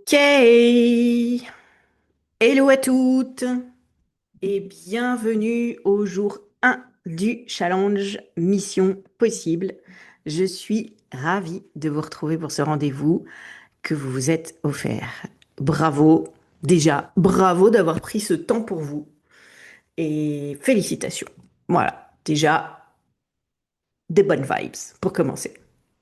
Ok, hello à toutes et bienvenue au jour 1 du challenge Mission Possible. Je suis ravie de vous retrouver pour ce rendez-vous que vous vous êtes offert. Bravo, déjà, bravo d'avoir pris ce temps pour vous et félicitations. Voilà, déjà, des bonnes vibes pour commencer.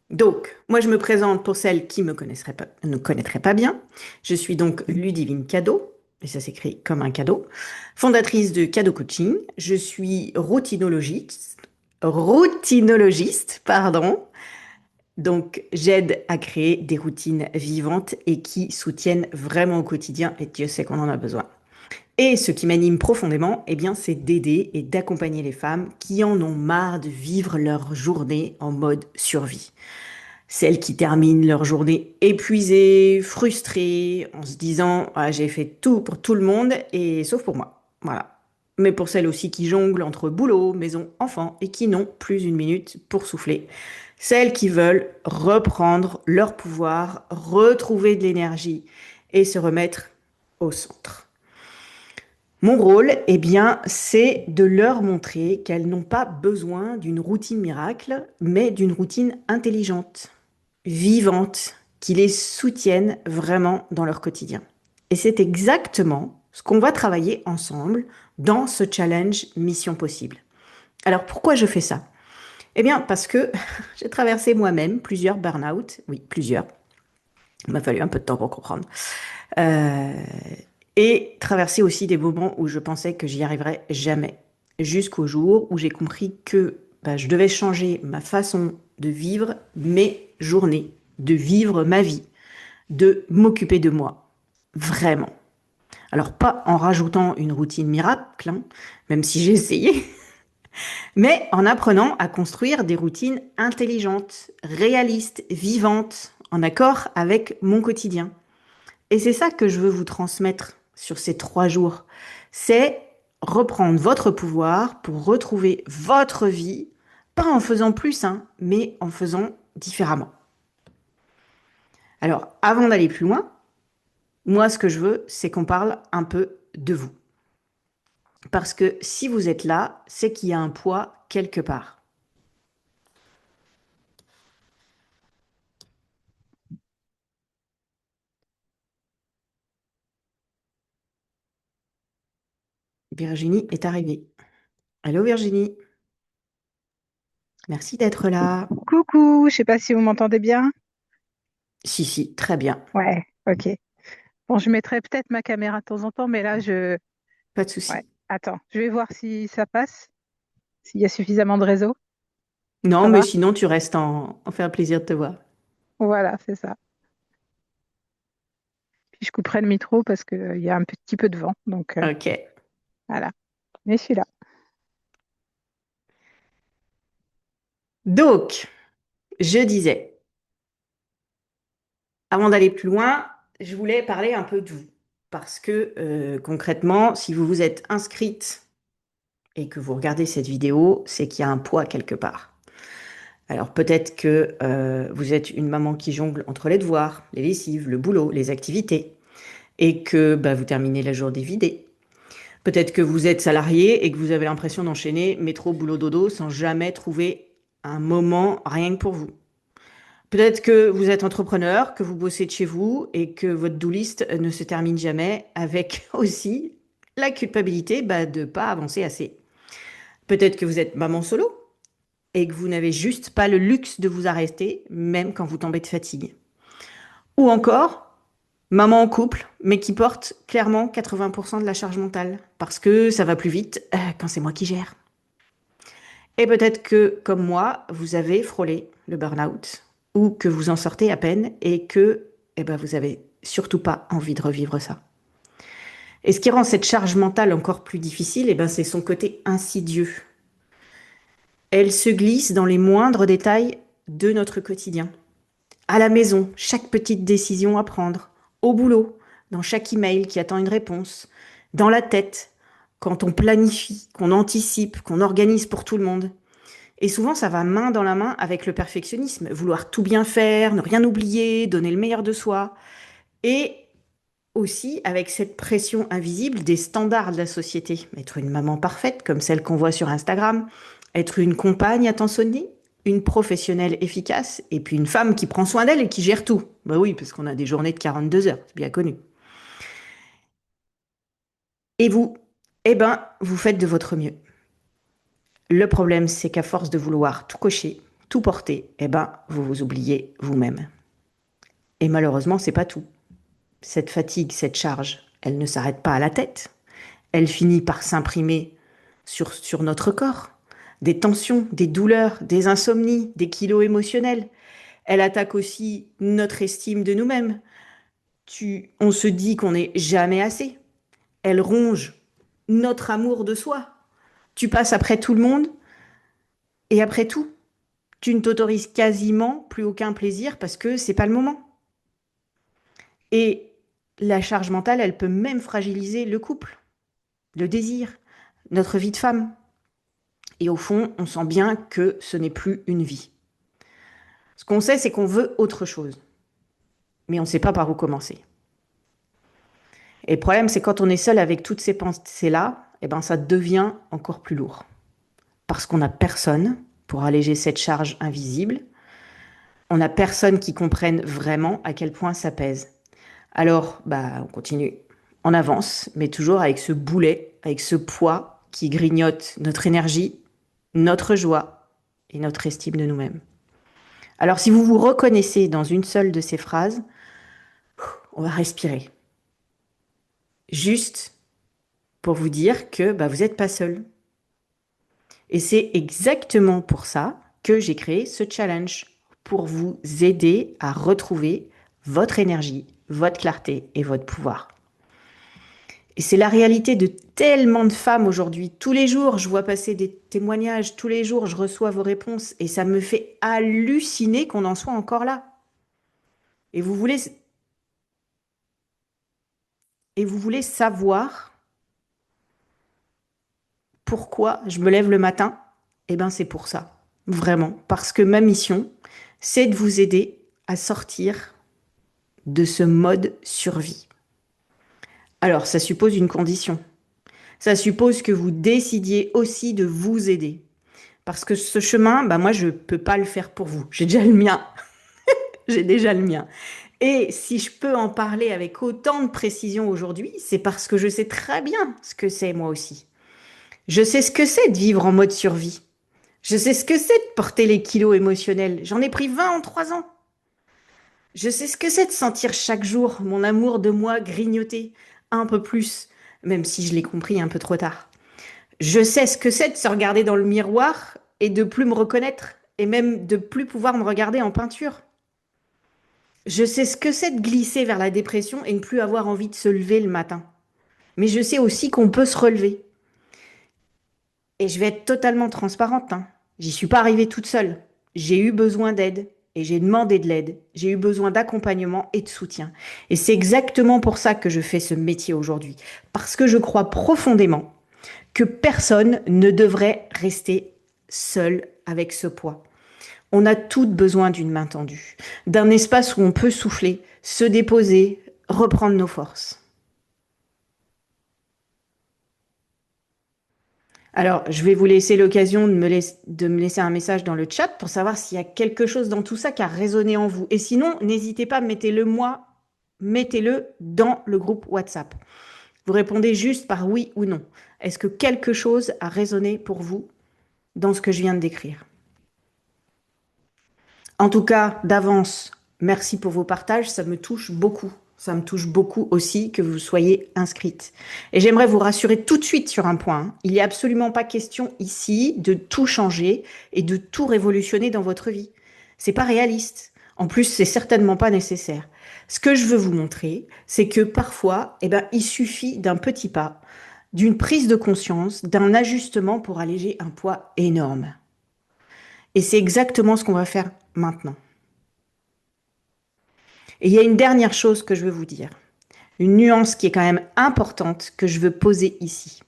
Donc, moi je me présente pour celles qui ne connaîtraient pas bien. Je suis donc Ludivine Cadeau, et ça s'écrit comme un cadeau, fondatrice de Cadeau Coaching. Je suis routinologiste, pardon. Donc, j'aide à créer des routines vivantes et qui soutiennent vraiment au quotidien, et Dieu sait qu'on en a besoin. Et ce qui m'anime profondément, eh bien, c'est d'aider et d'accompagner les femmes qui en ont marre de vivre leur journée en mode survie. Celles qui terminent leur journée épuisées, frustrées, en se disant ah, j'ai fait tout pour tout le monde et sauf pour moi. Voilà. Mais pour celles aussi qui jonglent entre boulot, maison, enfant et qui n'ont plus une minute pour souffler. Celles qui veulent reprendre leur pouvoir, retrouver de l'énergie et se remettre au centre. Mon rôle, eh bien, c'est de leur montrer qu'elles n'ont pas besoin d'une routine miracle, mais d'une routine intelligente, vivante, qui les soutienne vraiment dans leur quotidien. Et c'est exactement ce qu'on va travailler ensemble dans ce challenge Mission Possible. Alors pourquoi je fais ça? Eh bien parce que j'ai traversé moi-même plusieurs burn-out, oui plusieurs, il m'a fallu un peu de temps pour comprendre, Euh, et traversé aussi des moments où je pensais que j'y arriverais jamais, jusqu'au jour où j'ai compris que bah, je devais changer ma façon de vivre mes journées, de vivre ma vie, de m'occuper de moi, vraiment. Alors pas en rajoutant une routine miracle, hein, même si j'ai essayé, mais en apprenant à construire des routines intelligentes, réalistes, vivantes, en accord avec mon quotidien. Et c'est ça que je veux vous transmettre sur ces 3 jours. C'est reprendre votre pouvoir pour retrouver votre vie, pas en faisant plus, hein, mais en faisant différemment. Alors, avant d'aller plus loin, moi, ce que je veux, c'est qu'on parle un peu de vous. Parce que si vous êtes là, c'est qu'il y a un poids quelque part. Virginie est arrivée. Allô Virginie, merci d'être là. Coucou, je sais pas si vous m'entendez bien. Si, si, très bien, Ouais, ok. Bon, je mettrai peut-être ma caméra de temps en temps, mais là, pas de Ouais, souci. attends, je vais voir si ça passe, s'il y a suffisamment de réseau. Non, Ça mais va? sinon, tu restes en faire plaisir de te voir. Voilà, c'est ça. Puis je couperai le micro parce qu'il y a un petit peu de vent. Donc, Ok. voilà. Mais je suis là. Donc, je disais, avant d'aller plus loin, je voulais parler un peu de vous. Parce que concrètement, si vous vous êtes inscrite et que vous regardez cette vidéo, c'est qu'il y a un poids quelque part. Alors peut-être que vous êtes une maman qui jongle entre les devoirs, les lessives, le boulot, les activités, et que bah, vous terminez la journée vidée. Peut-être que vous êtes salarié et que vous avez l'impression d'enchaîner métro, boulot, dodo sans jamais trouver un moment rien que pour vous. Peut-être que vous êtes entrepreneur, que vous bossez de chez vous et que votre do list ne se termine jamais avec aussi la culpabilité bah, de ne pas avancer assez. Peut-être que vous êtes maman solo et que vous n'avez juste pas le luxe de vous arrêter, même quand vous tombez de fatigue. Ou encore, maman en couple, mais qui porte clairement 80% de la charge mentale, parce que ça va plus vite quand c'est moi qui gère. Et peut-être que, comme moi, vous avez frôlé le burn-out, ou que vous en sortez à peine, et que eh ben, vous avez surtout pas envie de revivre ça. Et ce qui rend cette charge mentale encore plus difficile, eh ben, c'est son côté insidieux. Elle se glisse dans les moindres détails de notre quotidien. À la maison, chaque petite décision à prendre. Au boulot, dans chaque email qui attend une réponse. Dans la tête, quand on planifie, qu'on anticipe, qu'on organise pour tout le monde. Et souvent, ça va main dans la main avec le perfectionnisme. Vouloir tout bien faire, ne rien oublier, donner le meilleur de soi. Et aussi avec cette pression invisible des standards de la société. Être une maman parfaite, comme celle qu'on voit sur Instagram, être une compagne attentionnée, une professionnelle efficace, et puis une femme qui prend soin d'elle et qui gère tout. Bah oui, parce qu'on a des journées de 42 heures, c'est bien connu. Et vous, eh ben, vous faites de votre mieux. Le problème, c'est qu'à force de vouloir tout cocher, tout porter, eh ben, vous vous oubliez vous-même. Et malheureusement, c'est pas tout. Cette fatigue, cette charge, elle ne s'arrête pas à la tête. Elle finit par s'imprimer sur notre corps. Des tensions, des douleurs, des insomnies, des kilos émotionnels. Elle attaque aussi notre estime de nous-mêmes. On se dit qu'on n'est jamais assez. Elle ronge notre amour de soi. Tu passes après tout le monde et après tout, tu ne t'autorises quasiment plus aucun plaisir parce que c'est pas le moment. Et la charge mentale, elle peut même fragiliser le couple, le désir, notre vie de femme. Et au fond, on sent bien que ce n'est plus une vie. Ce qu'on sait, c'est qu'on veut autre chose, mais on ne sait pas par où commencer. Et le problème, c'est quand on est seul avec toutes ces pensées-là, eh ben, ça devient encore plus lourd. Parce qu'on n'a personne pour alléger cette charge invisible. On n'a personne qui comprenne vraiment à quel point ça pèse. Alors, bah, on continue. On avance, mais toujours avec ce boulet, avec ce poids qui grignote notre énergie, notre joie et notre estime de nous-mêmes. Alors, si vous vous reconnaissez dans une seule de ces phrases, on va respirer. Juste pour vous dire que bah, vous n'êtes pas seul. Et c'est exactement pour ça que j'ai créé ce challenge, pour vous aider à retrouver votre énergie, votre clarté et votre pouvoir. Et c'est la réalité de tellement de femmes aujourd'hui. Tous les jours, je vois passer des témoignages, tous les jours, je reçois vos réponses et ça me fait halluciner qu'on en soit encore là. Et vous voulez, et vous voulez savoir pourquoi je me lève le matin? Eh bien, c'est pour ça. Vraiment. Parce que ma mission, c'est de vous aider à sortir de ce mode survie. Alors, ça suppose une condition. Ça suppose que vous décidiez aussi de vous aider. Parce que ce chemin, bah moi, je ne peux pas le faire pour vous. J'ai déjà le mien. J'ai déjà le mien. Et si je peux en parler avec autant de précision aujourd'hui, c'est parce que je sais très bien ce que c'est moi aussi. Je sais ce que c'est de vivre en mode survie. Je sais ce que c'est de porter les kilos émotionnels. J'en ai pris 20 en 3 ans. Je sais ce que c'est de sentir chaque jour mon amour de moi grignoter un peu plus, même si je l'ai compris un peu trop tard. Je sais ce que c'est de se regarder dans le miroir et de plus me reconnaître, et même de plus pouvoir me regarder en peinture. Je sais ce que c'est de glisser vers la dépression et ne plus avoir envie de se lever le matin. Mais je sais aussi qu'on peut se relever. Et je vais être totalement transparente, hein. J'y suis pas arrivée toute seule. J'ai eu besoin d'aide et j'ai demandé de l'aide. J'ai eu besoin d'accompagnement et de soutien. Et c'est exactement pour ça que je fais ce métier aujourd'hui. Parce que je crois profondément que personne ne devrait rester seul avec ce poids. On a toutes besoin d'une main tendue, d'un espace où on peut souffler, se déposer, reprendre nos forces. Alors, je vais vous laisser l'occasion de me laisser un message dans le chat pour savoir s'il y a quelque chose dans tout ça qui a résonné en vous. Et sinon, n'hésitez pas, mettez-le moi, mettez-le dans le groupe WhatsApp. Vous répondez juste par oui ou non. Est-ce que quelque chose a résonné pour vous dans ce que je viens de décrire? En tout cas, d'avance, merci pour vos partages, ça me touche beaucoup. Ça me touche beaucoup aussi que vous soyez inscrite. Et j'aimerais vous rassurer tout de suite sur un point, hein. Il n'y a absolument pas question ici de tout changer et de tout révolutionner dans votre vie. C'est pas réaliste. En plus, c'est certainement pas nécessaire. Ce que je veux vous montrer, c'est que parfois, eh ben, il suffit d'un petit pas, d'une prise de conscience, d'un ajustement pour alléger un poids énorme. Et c'est exactement ce qu'on va faire maintenant. Et il y a une dernière chose que je veux vous dire, une nuance qui est quand même importante que je veux poser ici.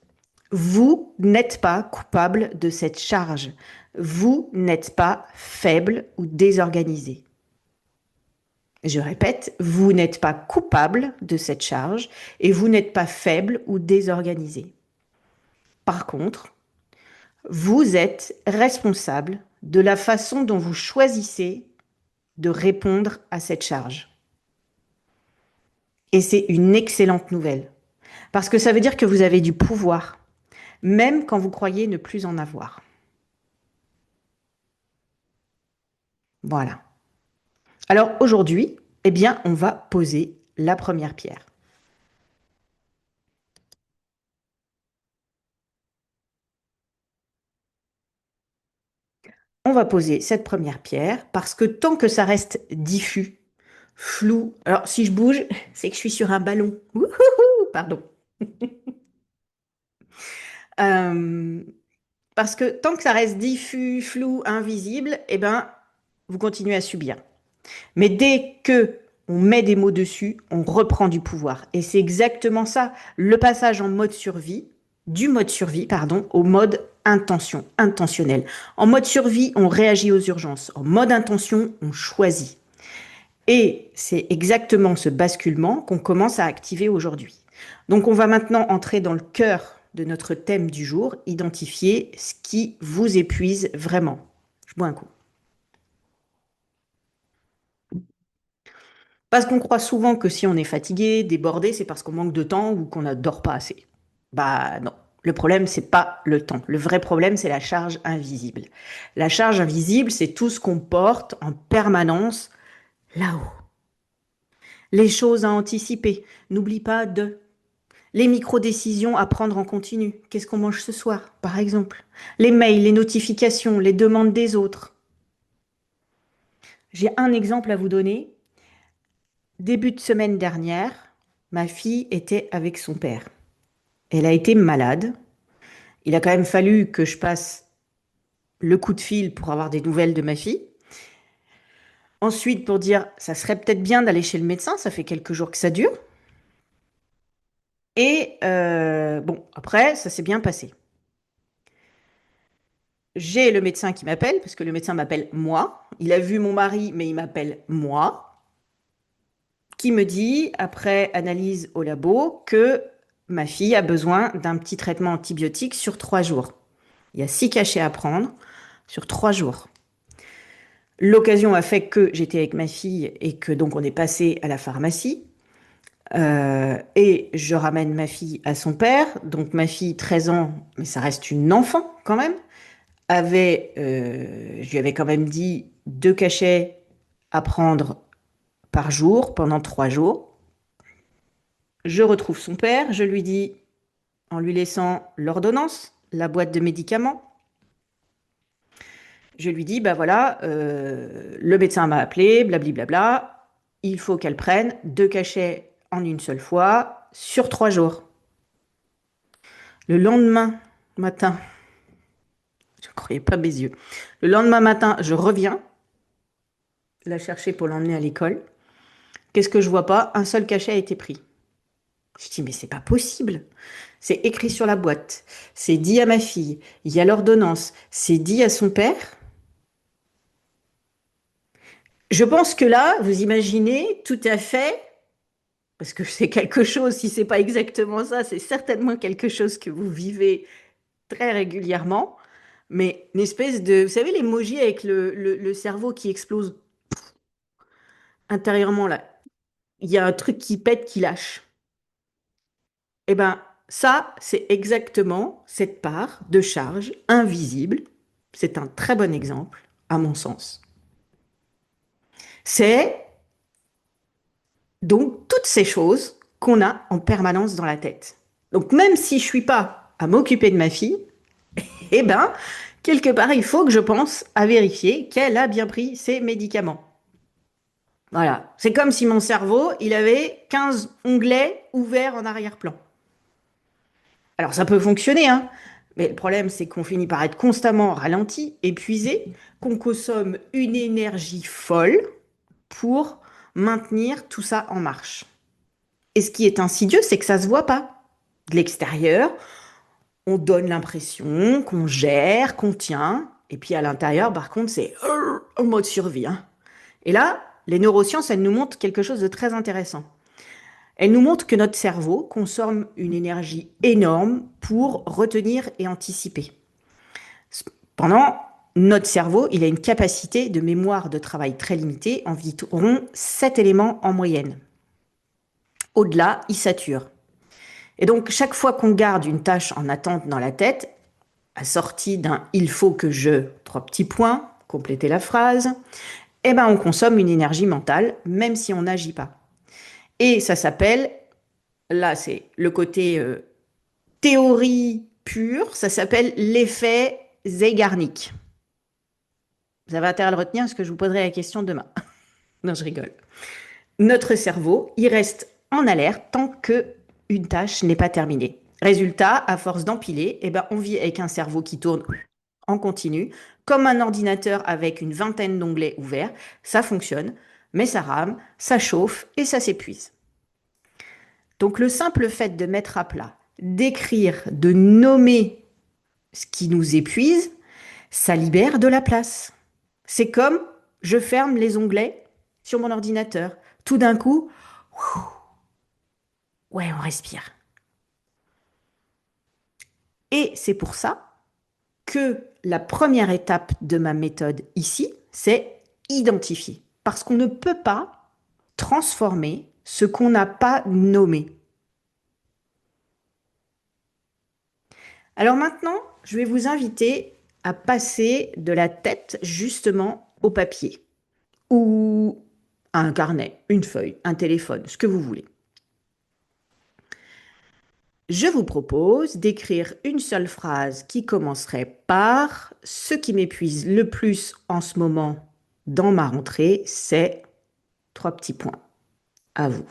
Vous n'êtes pas coupable de cette charge. Vous n'êtes pas faible ou désorganisé. Je répète, vous n'êtes pas coupable de cette charge et vous n'êtes pas faible ou désorganisé. Par contre, vous êtes responsable de la façon dont vous choisissez de répondre à cette charge. Et c'est une excellente nouvelle, parce que ça veut dire que vous avez du pouvoir, même quand vous croyez ne plus en avoir. Voilà. Alors aujourd'hui, eh bien, on va poser la première pierre. On va poser cette première pierre parce que tant que ça reste diffus, flou, alors si je bouge, c'est que je suis sur un ballon. Wouhou, pardon. Euh, Parce que tant que ça reste diffus, flou, invisible, eh ben, vous continuez à subir. Mais dès que on met des mots dessus, on reprend du pouvoir. Et c'est exactement ça, le passage en mode survie, du mode survie, pardon, au mode intention, intentionnel. En mode survie, on réagit aux urgences. En mode intention, on choisit. Et c'est exactement ce basculement qu'on commence à activer aujourd'hui. Donc on va maintenant entrer dans le cœur de notre thème du jour, identifier ce qui vous épuise vraiment. Je bois un coup. Parce qu'on croit souvent que si on est fatigué, débordé, c'est parce qu'on manque de temps ou qu'on ne dort pas assez. Bah non. Le problème, c'est pas le temps. Le vrai problème, c'est la charge invisible. La charge invisible, c'est tout ce qu'on porte en permanence là-haut. Les choses à anticiper. N'oublie pas de. Les micro-décisions à prendre en continu. Qu'est-ce qu'on mange ce soir, par exemple? Les mails, les notifications, les demandes des autres. J'ai un exemple à vous donner. Début de semaine dernière, ma fille était avec son père. Elle a été malade. Il a quand même fallu que je passe le coup de fil pour avoir des nouvelles de ma fille. Ensuite, pour dire, ça serait peut-être bien d'aller chez le médecin, ça fait quelques jours que ça dure. Et bon, après, ça s'est bien passé. J'ai le médecin qui m'appelle, parce que le médecin m'appelle moi. Il a vu mon mari, mais il m'appelle moi, qui me dit, après analyse au labo, que ma fille a besoin d'un petit traitement antibiotique sur 3 jours. Il y a 6 cachets à prendre sur 3 jours. L'occasion a fait que j'étais avec ma fille et que donc on est passé à la pharmacie. Et je ramène ma fille à son père. Donc ma fille, 13 ans, mais ça reste une enfant quand même, je lui avais quand même dit 2 cachets à prendre par jour pendant 3 jours. Je retrouve son père, je lui dis, en lui laissant l'ordonnance, la boîte de médicaments, je lui dis, bah voilà, le médecin m'a appelé, blablabla, il faut qu'elle prenne 2 cachets en une seule fois sur 3 jours. Le lendemain matin, je ne croyais pas mes yeux. Le lendemain matin, je reviens la chercher pour l'emmener à l'école. Qu'est-ce que je vois pas? Un seul cachet a été pris. Je dis, mais c'est pas possible. C'est écrit sur la boîte. C'est dit à ma fille. Il y a l'ordonnance. C'est dit à son père. Je pense que là, vous imaginez tout à fait, parce que c'est quelque chose, si c'est pas exactement ça, c'est certainement quelque chose que vous vivez très régulièrement, mais une espèce de, vous savez, l'emoji avec le cerveau qui explose intérieurement là. Il y a un truc qui pète, qui lâche. Eh ben, ça, c'est exactement cette part de charge invisible. C'est un très bon exemple, à mon sens. C'est donc toutes ces choses qu'on a en permanence dans la tête. Donc même si je suis pas à m'occuper de ma fille, eh ben, quelque part, il faut que je pense à vérifier qu'elle a bien pris ses médicaments. Voilà. C'est comme si mon cerveau, il avait 15 onglets ouverts en arrière-plan. Alors ça peut fonctionner, hein, mais le problème, c'est qu'on finit par être constamment ralenti, épuisé, qu'on consomme une énergie folle pour maintenir tout ça en marche. Et ce qui est insidieux, c'est que ça se voit pas. De l'extérieur, on donne l'impression qu'on gère, qu'on tient, et puis à l'intérieur, par contre, c'est en mode survie, hein. Et là, les neurosciences, elles nous montrent quelque chose de très intéressant. Elles nous montrent que notre cerveau consomme une énergie énorme pour retenir et anticiper. Cependant, notre cerveau, il a une capacité de mémoire de travail très limitée, environ 7 éléments en moyenne. Au-delà, il sature. Et donc, chaque fois qu'on garde une tâche en attente dans la tête, assortie d'un il faut que je, trois petits points, compléter la phrase, eh ben, on consomme une énergie mentale, même si on n'agit pas. Et ça s'appelle, là, c'est le côté théorie pure, ça s'appelle l'effet Zeigarnik. Vous avez intérêt à le retenir parce que je vous poserai la question demain. Non, je rigole. Notre cerveau, il reste en alerte tant que une tâche n'est pas terminée. Résultat, à force d'empiler, eh ben, on vit avec un cerveau qui tourne en continu, comme un ordinateur avec une vingtaine d'onglets ouverts. Ça fonctionne, mais ça rame, ça chauffe et ça s'épuise. Donc le simple fait de mettre à plat, d'écrire, de nommer ce qui nous épuise, ça libère de la place. C'est comme je ferme les onglets sur mon ordinateur. Tout d'un coup, ouais, on respire. Et c'est pour ça que la première étape de ma méthode ici, c'est identifier. Parce qu'on ne peut pas transformer ce qu'on n'a pas nommé. Alors maintenant, je vais vous inviter à passer de la tête justement au papier ou à un carnet, une feuille, un téléphone, ce que vous voulez. Je vous propose d'écrire une seule phrase qui commencerait par ce qui m'épuise le plus en ce moment dans ma rentrée, c'est trois petits points. À vous.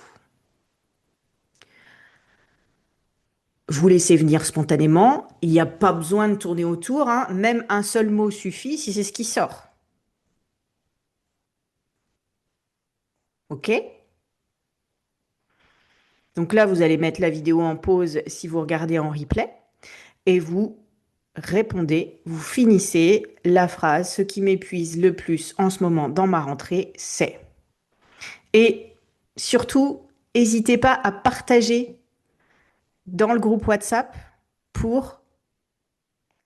Vous laissez venir spontanément, il n'y a pas besoin de tourner autour, hein. Même un seul mot suffit si c'est ce qui sort. OK? Donc là, vous allez mettre la vidéo en pause si vous regardez en replay et vous répondez, vous finissez la phrase. Ce qui m'épuise le plus en ce moment dans ma rentrée, c'est. Et surtout, n'hésitez pas à partager dans le groupe WhatsApp pour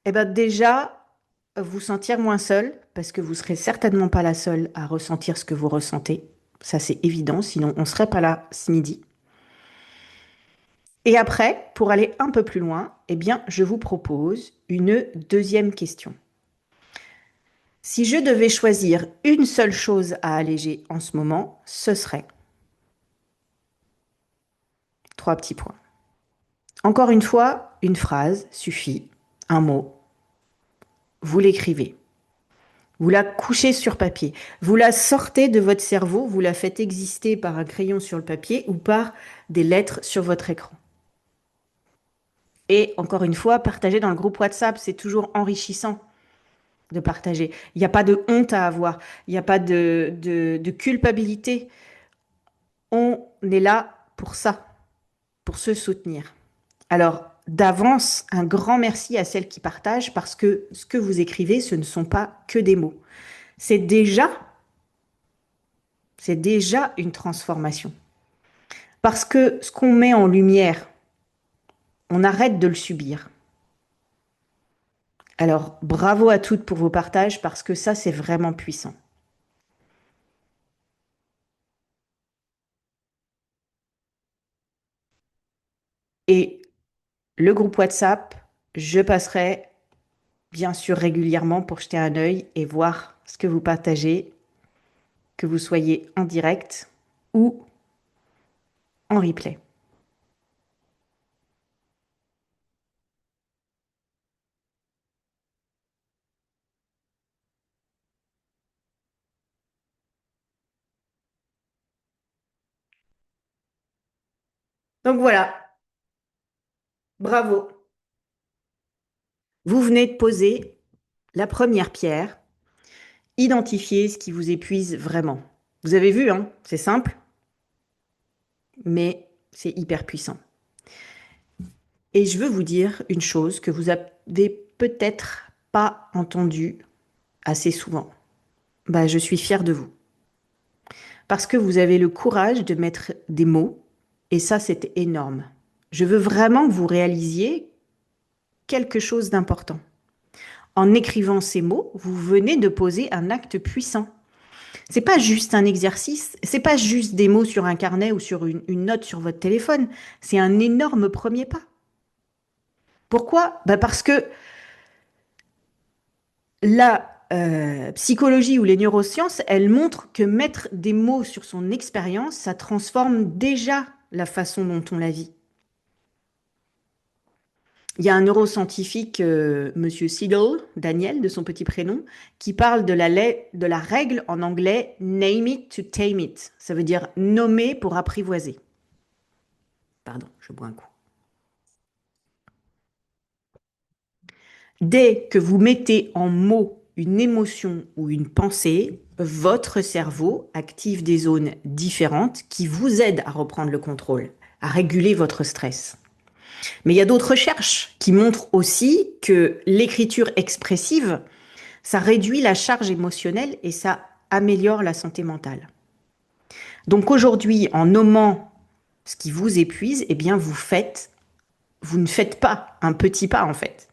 déjà vous sentir moins seul, parce que vous serez certainement pas la seule à ressentir ce que vous ressentez. Ça, c'est évident, sinon on ne serait pas là ce midi. Et après, pour aller un peu plus loin, je vous propose une deuxième question. Si je devais choisir une seule chose à alléger en ce moment, ce serait trois petits points. Encore une fois, une phrase suffit, un mot. Vous l'écrivez. Vous la couchez sur papier. Vous la sortez de votre cerveau, vous la faites exister par un crayon sur le papier ou par des lettres sur votre écran. Et encore une fois, partagez dans le groupe WhatsApp, c'est toujours enrichissant de partager. Il n'y a pas de honte à avoir, il n'y a pas de culpabilité. On est là pour ça, pour se soutenir. Alors, d'avance, un grand merci à celles qui partagent parce que ce que vous écrivez, ce ne sont pas que des mots. C'est déjà, c'est déjà une transformation. Parce que ce qu'on met en lumière, on arrête de le subir. Alors, bravo à toutes pour vos partages parce que ça, c'est vraiment puissant. Et le groupe WhatsApp, je passerai bien sûr régulièrement pour jeter un œil et voir ce que vous partagez, que vous soyez en direct ou en replay. Donc voilà, bravo. Vous venez de poser la première pierre, identifier ce qui vous épuise vraiment. Vous avez vu, hein, c'est simple, mais c'est hyper puissant. Et je veux vous dire une chose que vous avez peut-être pas entendue assez souvent. Bah, je suis fière de vous. parce que vous avez le courage de mettre des mots, et ça, c'est énorme. Je veux vraiment que vous réalisiez quelque chose d'important. En écrivant ces mots, vous venez de poser un acte puissant. C'est pas juste un exercice, c'est pas juste des mots sur un carnet ou sur une note sur votre téléphone. C'est un énorme premier pas. Pourquoi? Bah parce que la psychologie ou les neurosciences, elles montrent que mettre des mots sur son expérience, ça transforme déjà la façon dont on la vit. Il y a un neuroscientifique, Monsieur Siegel, Daniel, de son petit prénom, qui parle de la règle en anglais name it to tame it. Ça veut dire nommer pour apprivoiser. Pardon, je bois un coup. Dès que vous mettez en mots une émotion ou une pensée, votre cerveau active des zones différentes qui vous aident à reprendre le contrôle, à réguler votre stress. Mais il y a d'autres recherches qui montrent aussi que l'écriture expressive, ça réduit la charge émotionnelle et ça améliore la santé mentale. Donc aujourd'hui, en nommant ce qui vous épuise, eh bien vous ne faites pas un petit pas en fait.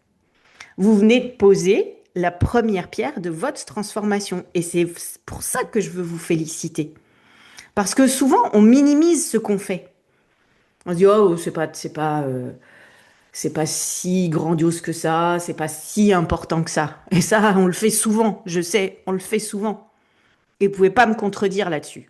Vous venez de poser la première pierre de votre transformation. Et c'est pour ça que je veux vous féliciter. Parce que souvent, on minimise ce qu'on fait. On se dit, oh, c'est pas si grandiose que ça, c'est pas si important que ça. Et ça, on le fait souvent, je sais, on le fait souvent. Et vous pouvez pas me contredire là-dessus.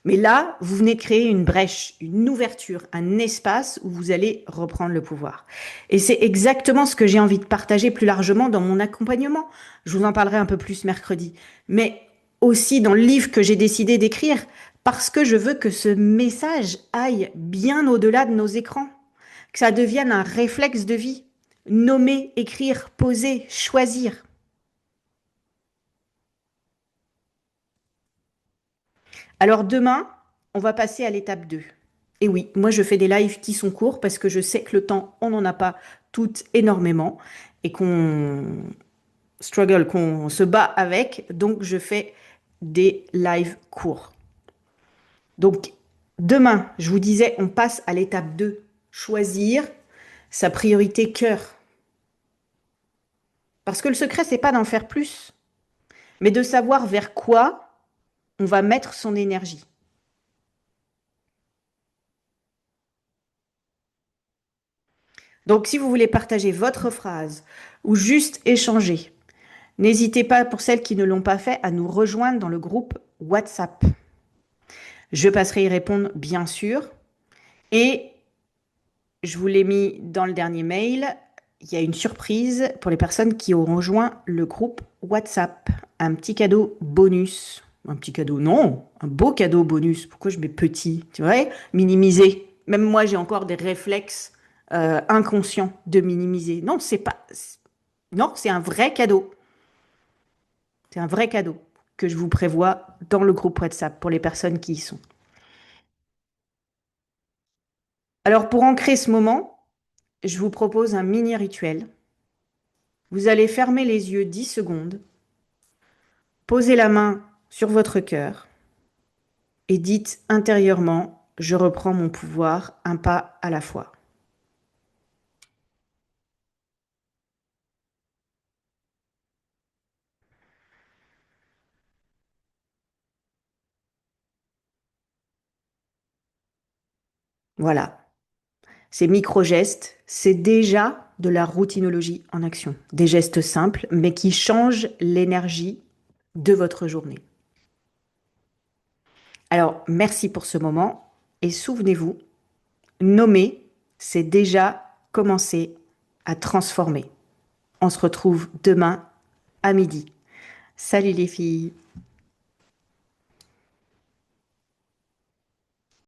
Mais là, vous venez de créer une brèche, une ouverture, un espace où vous allez reprendre le pouvoir. Et c'est exactement ce que j'ai envie de partager plus largement dans mon accompagnement. Je vous en parlerai un peu plus mercredi. Mais aussi dans le livre que j'ai décidé d'écrire, parce que je veux que ce message aille bien au-delà de nos écrans, que ça devienne un réflexe de vie. Nommer, écrire, poser, choisir. Alors demain, on va passer à l'étape 2. Et oui, moi je fais des lives qui sont courts parce que je sais que le temps, on n'en a pas toutes énormément et qu'on struggle, qu'on se bat avec. Donc je fais des lives courts. Donc demain, je vous disais, on passe à l'étape 2. Choisir sa priorité cœur. Parce que le secret, c'est pas d'en faire plus, mais de savoir vers quoi on va mettre son énergie. Donc, si vous voulez partager votre phrase ou juste échanger, n'hésitez pas, pour celles qui ne l'ont pas fait, à nous rejoindre dans le groupe WhatsApp. Je passerai y répondre, bien sûr. Et je vous l'ai mis dans le dernier mail. Il y a une surprise pour les personnes qui auront rejoint le groupe WhatsApp. Un petit cadeau bonus. Un petit cadeau, non, un beau cadeau bonus. Pourquoi je mets petit? Tu vois, minimiser. Même moi, j'ai encore des réflexes inconscients de minimiser. Non, c'est pas. Non, c'est un vrai cadeau. C'est un vrai cadeau que je vous prévois dans le groupe WhatsApp pour les personnes qui y sont. Alors, pour ancrer ce moment, je vous propose un mini rituel. Vous allez fermer les yeux 10 secondes, poser la main sur votre cœur et dites intérieurement, je reprends mon pouvoir un pas à la fois. Voilà. Ces micro-gestes, c'est déjà de la routinologie en action. Des gestes simples, mais qui changent l'énergie de votre journée. Alors, merci pour ce moment et souvenez-vous, nommer, c'est déjà commencer à transformer. On se retrouve demain à midi. Salut les filles!